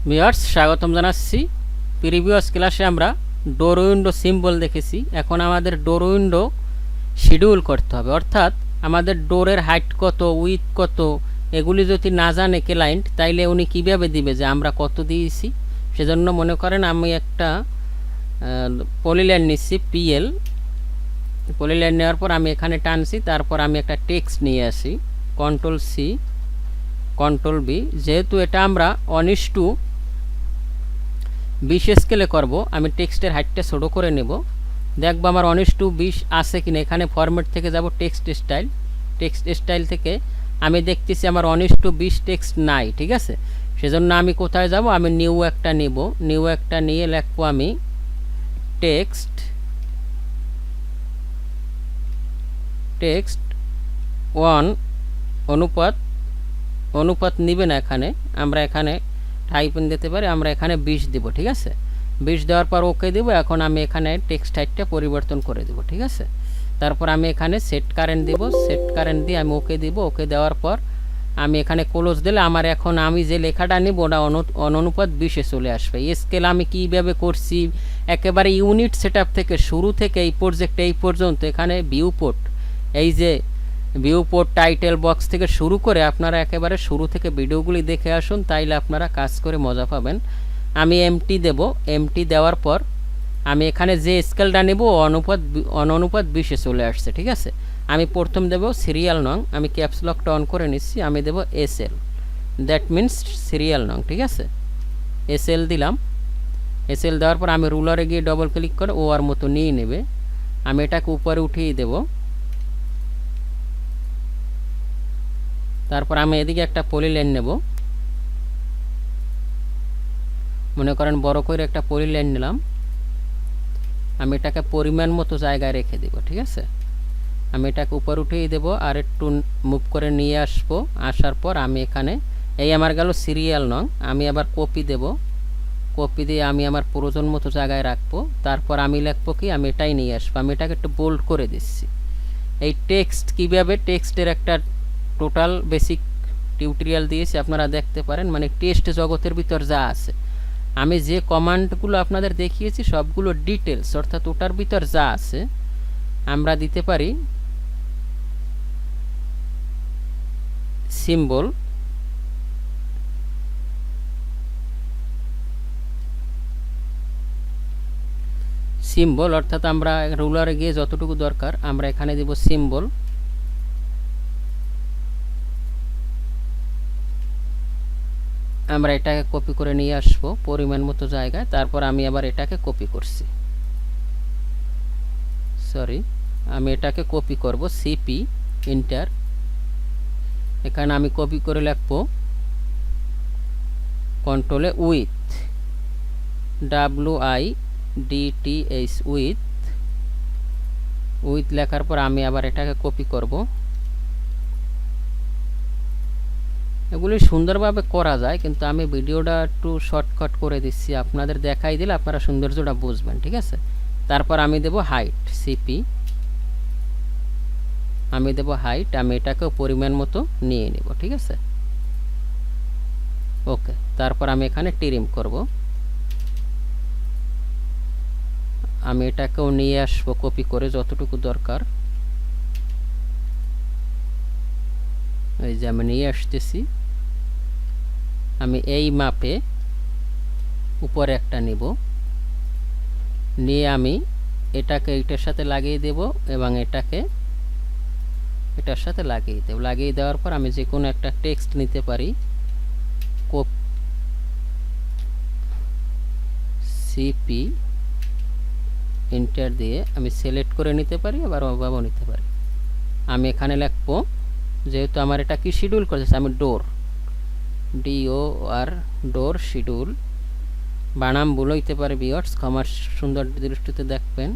Viewers স্বাগতম জানাচ্ছি। Previous ক্লাসে আমরা ডোর উইন্ডো সিম্বল দেখেছি। এখন আমাদের ডোর উইন্ডো শিডিউল করতে হবে, অর্থাৎ আমাদের ডোরের হাইট কত, উইথ কত, এগুলি যদি না জানে ক্লায়েন্ট, তাইলে উনি কীভাবে দিবে যে আমরা কত দিয়েছি। সেজন্য মনে করেন আমি একটা পলিলাইন নিচ্ছি, পলিলাইন নেওয়ার পর আমি এখানে টানছি, তারপর আমি একটা টেক্সট নিয়ে আসি, কন্ট্রোল সি কন্ট্রোল বি। যেহেতু এটা আমরা 1:20 স্কেলে করব, আমি টেক্সটের হাইটটা ছোটো করে নেব। দেখবো আমার 1:20 আছে কিনা। এখানে ফরম্যাট থেকে যাব টেক্সট স্টাইল থেকে আমি দেখতেছি আমার 1:20 টেক্সট নাই, ঠিক আছে। সেজন্য আমি কোথায় যাব, আমি নিউ একটা নিব, নিউ একটা নিয়ে লিখবো আমি টেক্সট 1 অনুপাত নিবে না, এখানে আমরা এখানে টাইপিং দিতে পারি, আমরা এখানে 20 দিব, ঠিক আছে। 20 দেওয়ার পর ওকে দেব। এখন আমি এখানে টেক্সট হাইটটা পরিবর্তন করে দেব, ঠিক আছে। তারপর আমি এখানে সেট কারেন্ট দেব, সেট কারেন্ট দিয়ে আমি ওকে দিব। ওকে দেওয়ার পর আমি এখানে ক্লোজ দিলে আমার এখন আমি যে লেখাটা নিব ওটা অনুপাত 20-এ চলে আসবে। এই স্কেল আমি কীভাবে করছি একেবারে ইউনিট সেটআপ থেকে শুরু থেকে এই প্রজেক্ট এই পর্যন্ত, এখানে ভিউপোর্ট, এই যে ভিউপোর্ট টাইটেল বক্স থেকে শুরু করে আপনারা একেবারে শুরু থেকে ভিডিওগুলি দেখে আসুন, তাইলে আপনারা কাজ করে মজা পাবেন। আমি এমটি দেব, এমটি দেওয়ার পর আমি এখানে যে স্কেলটা নেব অনুপাত 20-এ চলে আসছে, ঠিক আছে। আমি প্রথম দেব সিরিয়াল নং, আমি ক্যাপস লকটা অন করে নিচ্ছি, আমি দেব এসএল, দ্যাট মিনস সিরিয়াল নং, ঠিক আছে। এসএল দিলাম। এসএল দেওয়ার পর আমি রুলারে গিয়ে ডবল ক্লিক করে ওর মতো নিয়ে নেবে। আমি এটাকে উপরে উঠিয়ে দেব। তারপর আমি এদিকে একটা পলিলাইন নেব, মনে করেন বড় করে একটা পলিলাইন নিলাম। আমি এটাকে পরিমাণ মতো জায়গায় রেখে দেব, ঠিক আছে। আমি এটাকে উপর উঠিয়ে দেব আর একটু মুভ করে নিয়ে আসবো। আসার পর আমি এখানে এই আমার গেল সিরিয়াল নং, আমি আবার কপি দেব। কপি দিয়ে আমি আমার প্রয়োজন মতো জায়গায় রাখবো। তারপর আমি লিখবো কি, আমি এটাই নিয়ে আসবো। আমি এটাকে একটু বোল্ড করে দিচ্ছি। এই টেক্সট কীভাবে, টেক্সটের একটা টোটাল বেসিক টিউটোরিয়াল দিয়েছি, আপনারা দেখতে পারেন। মানে টেক্সট জগতের ভিতর যা আছে, আমি যে কমান্ডগুলো আপনাদের দেখিয়েছি সবগুলো ডিটেলস, অর্থাৎ ওটার ভিতর যা আছে আমরা দিতে পারি। সিম্বল অর্থাৎ আমরা রুলারে গিয়ে যতটুকু দরকার আমরা এখানে দেব সিম্বল। আমরা এটাকে কপি করে নিয়ে আসবো পরিমাণ মতো জায়গায়। তারপর আমি আবার এটাকে কপি করছি, আমি এটাকে কপি করব, সিপি ইন্টার। এখানে আমি কপি করে লিখবো কন্ট্রোলে উইথ, WIDTH উইথ লেখার পর আমি আবার এটাকে কপি করব। এগুলি সুন্দরভাবে করা যায়, কিন্তু আমি ভিডিওটা একটু শর্টকাট করে দিচ্ছি, আপনাদের দেখাই দিলে আপনারা সৌন্দর্যটা বুঝবেন, ঠিক আছে। তারপর আমি দেব হাইট, সিপি, আমি দেব হাইট। আমি এটাকেও পরিমাণ মতো নিয়ে নেব, ঠিক আছে। ওকে, তারপর আমি এখানে ট্রিম করব। আমি এটাকেও নিয়ে আসবো কপি করে যতটুকু দরকার। এই যে আমি নিয়ে আসতেছি। আমি এই মাপে উপরে একটা নিব, নিয়ে আমি এটাকে এইটার সাথে লাগিয়ে দেব এবং এটাকে এটার সাথে লাগিয়ে দেব। লাগিয়ে দেওয়ার পর আমি যে কোনো একটা টেক্সট নিতে পারি, সিপি এন্টার দিয়ে আমি সিলেক্ট করে নিতে পারি, আবার ওভাবেও নিতে পারি। আমি এখানে লিখবো, যেহেতু আমার এটা কি শিডিউল করেছে, আমি ডোর, DOR ডোর শিডিউল। বানাম ভুল হইতে পারে ভিউয়ার্স, ক্ষমার সুন্দর দৃষ্টিতে দেখবেন।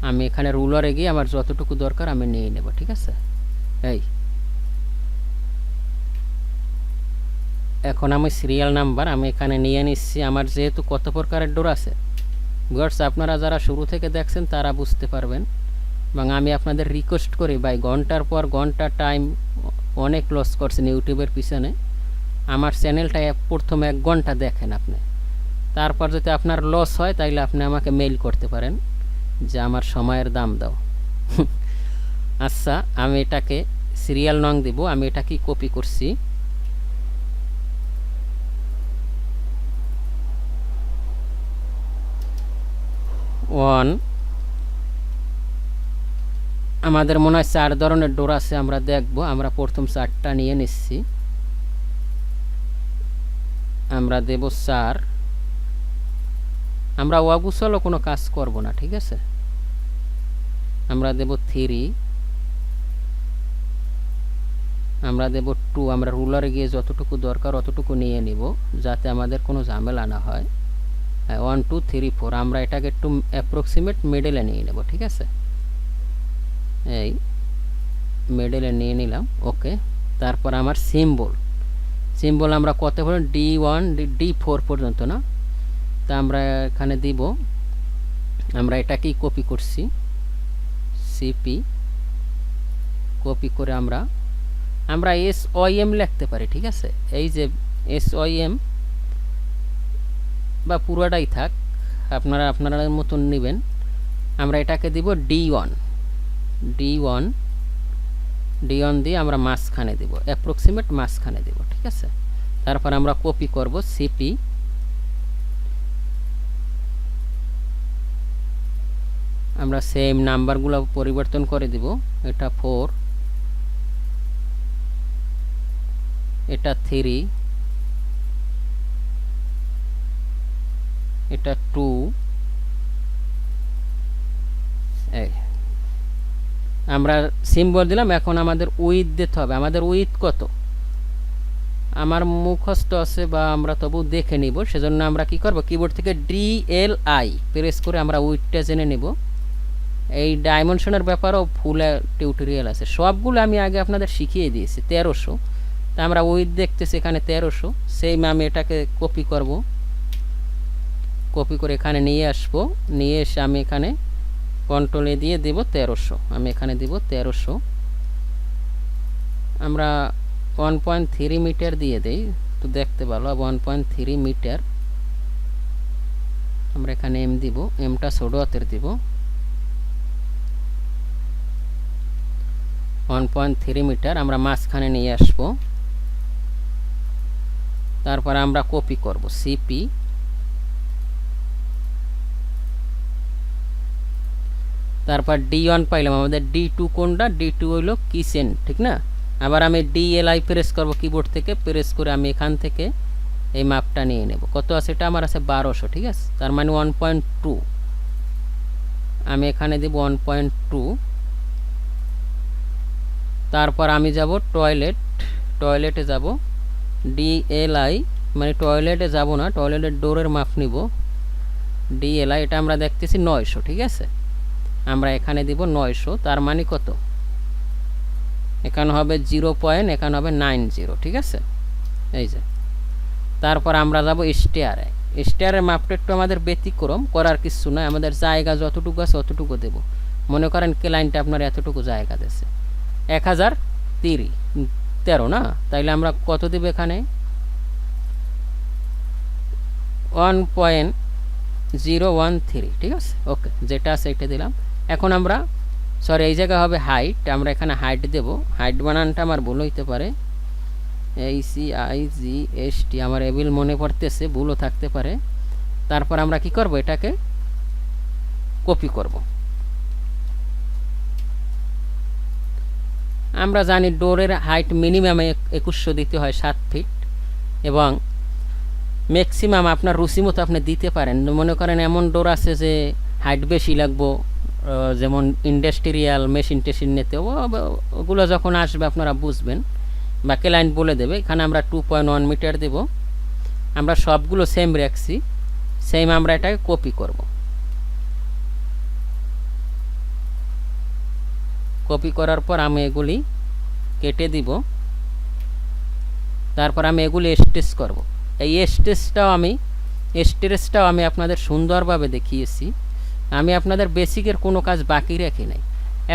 আমি এখানে রুলারে গিয়ে আমার যতটুকু দরকার আমি নিয়ে নেব, ঠিক আছে। এই এখন আমি সিরিয়াল নাম্বার আমি এখানে নিয়ে নিচ্ছি। আমার যেহেতু কত প্রকারের ডোর আছে ভিউয়ার্স, আপনারা যারা শুরু থেকে দেখছেন তারা বুঝতে পারবেন। এবং আমি আপনাদের রিকোয়েস্ট করি ভাই, ঘন্টার পর ঘন্টা টাইম অনেক লস করছেন ইউটিউবের পিছনে। আমার চ্যানেলটা প্রথম 1 ঘন্টা দেখেন আপনি, তারপর যদি আপনার লস হয় তাইলে আপনি আমাকে মেইল করতে পারেন যে আমার সময়ের দাম দাও। আচ্ছা, আমি এটাকে সিরিয়াল নং দিব। আমি এটা কি কপি করছি, ওয়ান। আমাদের মনে হয় 4 ধরনের ডোর আছে, আমরা দেখব। আমরা প্রথম 4টা নিয়ে নিচ্ছি, আমরা দেব 4। আমরা অগুছালো কোনো কাজ করব না, ঠিক আছে। আমরা দেব 3, আমরা দেব 2। আমরা রুলারে গিয়ে যতটুকু দরকার অতটুকু নিয়ে নিব যাতে আমাদের কোনো ঝামেলা না হয়। 1 2 3 4। আমরা এটাকে একটু অ্যাপ্রক্সিমেট মিডলে নিয়ে নেব, ঠিক আছে। এই মিডলে নিয়ে নিলাম, ওকে। তারপর আমার সিম্বল আমরা কত পর্যন্ত, D1 D4 পর্যন্ত না, তা আমরা এখানে দিব। আমরা এটাকেই কপি করছি, সিপি কপি করে আমরা SYM লিখতে পারি, ঠিক আছে। এই যে SYM বা পুরোটাই থাক, আপনারা আপনাদের মতন নেবেন। আমরা এটাকে দিব D1 দিয়ে আমরা মাঝখানে দিব, অ্যাপ্রক্সিমেট মাঝখানে দিব, ঠিক আছে। তারপর আমরা কপি করব সিপি, আমরা সেম নাম্বারগুলো পরিবর্তন করে দিব। এটা 4, এটা 3, এটা 2। এই আমরা সিম্বল দিলাম। এখন আমাদের উইথ দিতে হবে। আমাদের উইথ কত আমার মুখস্থ আছে বা আমরা তবু দেখে নিব, সেজন্য আমরা কি করব, কিবোর্ড থেকে DLI প্রেস করে আমরা উইথটা জেনে নেব। এই ডাইমেনশনের ব্যাপারেও ফুল টিউটোরিয়াল আছে, সবগুলো আমি আগে আপনাদের শিখিয়ে দিয়েছি। 1300, তা আমরা উইথ দেখতেছি এখানে 1300। সেম আমি এটাকে কপি করব, কপি করে এখানে নিয়ে আসব। নিয়ে এসে আমি এখানে কন্ট্রোল এ দিয়ে দেব 1300। আমি এখানে দিব 1300। আমরা 1.3 মিটার দিয়ে দেই, তো দেখতে ভালো। 1.3 মিটার আমরা এখানে এম দিব, এমটা ছোট হাতের দিব। 1.3 মিটার আমরা মাঝখানে নিয়ে আসব। তারপর আমরা কপি করব সিপি, তারপর D1 পাইলাম। আমাদের D2 কোনটা, D2 হইল কিচেন, ঠিক না। আবার আমি DLI প্রেস করব, কিবোর্ড থেকে প্রেস করে আমি এখান থেকে এই মাপটা নিয়ে নেব। কত আছে এটা, আমার আছে 1200, ঠিক আছে। তার মানে 1.2, আমি এখানে দেব 1.2। তারপর আমি যাব টয়লেটে যাব। DLI মানে টয়লেটে যাব না, টয়লেটের ডোরের মাপ নিব। DLI এটা আমরা দেখতেছি 900, ঠিক আছে। আমরা এখানে দিব 900, তার মানে কত, এখানে হবে 0. এখানে হবে 90, ঠিক আছে। এই যে তারপর আমরা যাব স্টেয়ারের মাপটা একটু আমাদের ব্যতিক্রম, করার কিছু নয়। আমাদের জায়গা যতটুকু আছে অতটুকু দেব। মনে করেন ক্লায়েন্টটা আপনার এতটুকু জায়গা দিয়েছে, 1013 না, তাইলে আমরা কত দেব এখানে, 1.013, ঠিক আছে। ওকে, যেটা আছে এটা দিলাম। এখন আমরা এই জায়গায় হবে হাইট, আমরা এখানে হাইট দেব। হাইট বানানটা আমার ভুল হইতে পারে, HIGHT আমার এবিল মনে পড়তেছে, ভুলও থাকতে পারে। তারপর আমরা কি করব, এটাকে কপি করব। আমরা জানি ডোরের হাইট মিনিমাম 2100 দিতে হয়, 7 ফিট, এবং ম্যাক্সিমাম আপনার রুচি মতো আপনি দিতে পারেন। মনে করেন এমন ডোর আছে যে হাইট বেশি লাগবো, যেমন ইন্ডাস্ট্রিয়াল মেশিন টেশিন নিতে, ওগুলো যখন আসবে আপনারা বুঝবেন বা ক্লায়েন্ট বলে দেবে। এখানে আমরা 2.1 মিটার দেব। আমরা সবগুলো সেম রাখছি, সেম আমরা এটাকে কপি করব। কপি করার পর আমি এগুলি কেটে দিব। তারপর আমি এগুলি স্টেচ করব। এই স্টেজটাও আমি আপনাদের সুন্দরভাবে দেখিয়েছি। আমি আপনাদের বেসিকের কোনো কাজ বাকি রাখি নাই।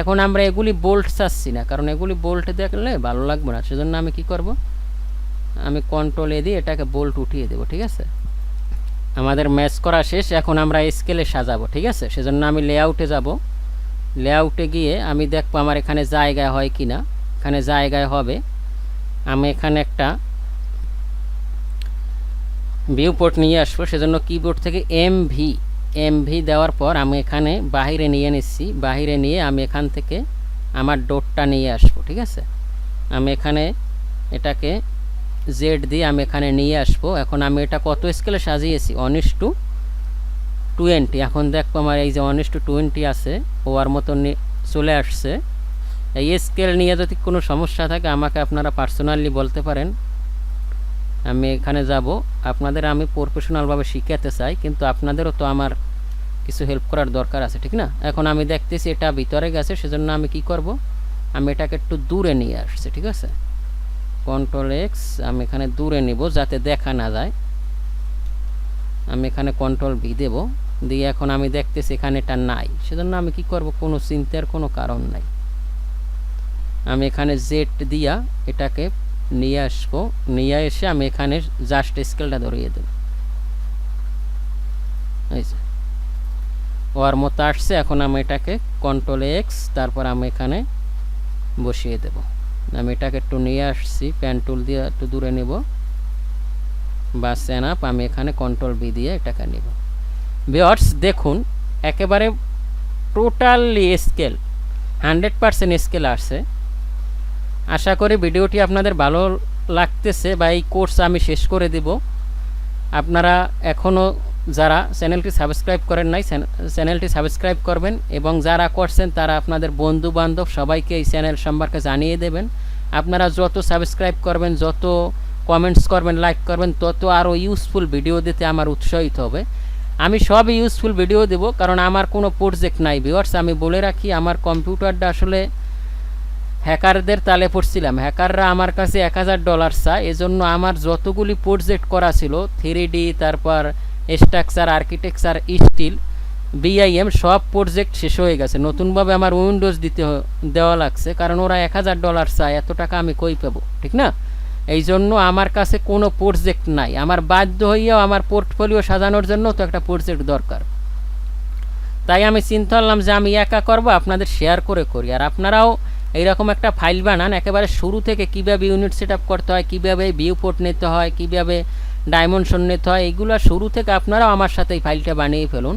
এখন আমরা এগুলি বোল্ট চাচ্ছি না, কারণ এগুলি বোল্ট দেখলে ভালো লাগবে না। সেজন্য আমি কি করব, আমি কন্ট্রোল এ দিয়ে এটাকে বোল্ট উঠিয়ে দেব। ঠিক আছে, আমাদের ম্যাচ করা শেষ। এখন আমরা স্কেলে সাজাবো। ঠিক আছে, সেজন্য আমি লেআউটে যাব। লেআউটে গিয়ে আমি দেখবো আমার এখানে জায়গায় হয় কি না। এখানে জায়গায় হবে। আমি এখানে একটা ভিউ পোর্ট নিয়ে আসবো, সেজন্য কিবোর্ড থেকে এমভি দেওয়ার পর আমি এখানে বাহিরে নিয়ে নিচ্ছি। বাহিরে নিয়ে আমি এখান থেকে আমার ডটটা নিয়ে আসবো। ঠিক আছে, আমি এখানে এটাকে জেড দিয়ে আমি এখানে নিয়ে আসবো। এখন আমি এটা কত স্কেলে সাজিয়েছি, 1:20। এখন দেখবো আমার এই যে 1:20 আছে, ওয়ার মতন চলে আসছে। এই স্কেল নিয়ে যদি কোনো সমস্যা থাকে আমাকে আপনারা পার্সোনালি বলতে পারেন, আমি এখানে যাব। আপনাদের আমি প্রফেশনালভাবে শিখাতে চাই, কিন্তু আপনাদেরও তো আমার কিছু হেল্প করার দরকার আছে, ঠিক না? এখন আমি দেখতেছি এটা ভিতরে গেছে, সেজন্য আমি কি করব, আমি এটাকে একটু দূরে নিয়ে আসছি। ঠিক আছে, কন্ট্রোল এক্স, আমি এখানে দূরে নিব যাতে দেখা না যায়। আমি এখানে কন্ট্রোল ভি দেব, দিয়ে এখন আমি দেখতেছি এখানে এটা নাই, সেজন্য আমি কি করব, কোনো চিন্তার কোনো কারণ নাই। আমি এখানে জেড দিয়া এটাকে নিয়ে আসবো, নিয়ে এসে আমি এখানে জাস্ট স্কেলটা ধরিয়ে দেব। এই যে ওর মতো আসছে। এখন আমি এটাকে কন্ট্রোল এক্স, তারপর আমি এখানে বসিয়ে দেব। আমি এটাকে একটু নিয়ে আসছি, প্যান টুল দিয়ে একটু দূরে নেব, বাস এনাফ। আমি এখানে কন্ট্রোল বি দিয়ে এটাকে নেব। ভিউয়ার্স দেখুন, একেবারে টোটালি স্কেল 100% স্কেল আসছে। আশা করি ভিডিওটি আপনাদের ভালো লাগতেছে, বা এই কোর্স আমি শেষ করে দেব। আপনারা এখনও যারা চ্যানেলটি সাবস্ক্রাইব করেন নাই, চ্যানেলটি সাবস্ক্রাইব করবেন, এবং যারা করছেন তারা আপনাদের বন্ধু বান্ধব সবাইকে এই চ্যানেল সম্পর্কে জানিয়ে দেবেন। আপনারা যত সাবস্ক্রাইব করবেন, যত কমেন্টস করবেন, লাইক করবেন, তত আরও ইউজফুল ভিডিও দিতে আমার উৎসাহিত হবে। আমি সব ইউজফুল ভিডিও দেব, কারণ আমার কোনো প্রজেক্ট নাই। ভিউয়ার্স আমি বলে রাখি, আমার কম্পিউটারটা আসলে হ্যাকারদের তালে পড়ছিলাম। হ্যাকাররা আমার কাছে $1000 চায়, এজন্য আমার যতগুলি প্রজেক্ট করা ছিল 3D, তারপর স্ট্রাকচার, আর্কিটেকচার, স্টিল, বিআইএম, সব প্রজেক্ট শেষ হয়ে গেছে। নতুনভাবে আমার উইন্ডোজ দেওয়া লাগছে, কারণ ওরা $1000 চায়, এত টাকা আমি কই পাবো, ঠিক না? এই জন্য আমার কাছে কোনো প্রজেক্ট নাই। আমার বাধ্য হইয়াও আমার পোর্টফোলিও সাজানোর জন্য তো একটা প্রজেক্ট দরকার। তাই আমি চিন্তা করলাম যে আমি একা করব, আপনাদের শেয়ার করে করি। আর আপনারাও এইরকম একটা ফাইল বানান, একেবারে শুরু থেকে কীভাবে ইউনিট সেট আপ করতে হয়, কীভাবে ভিউ পোর্ট নিতে হয়, কীভাবে ডাইমেনশন নিতে হয়, এইগুলো শুরু থেকে আপনারাও আমার সাথে এই ফাইলটা বানিয়ে ফেলুন।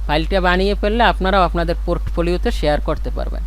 ফাইলটা বানিয়ে ফেললে আপনারাও আপনাদের পোর্টফোলিওতে শেয়ার করতে পারবেন।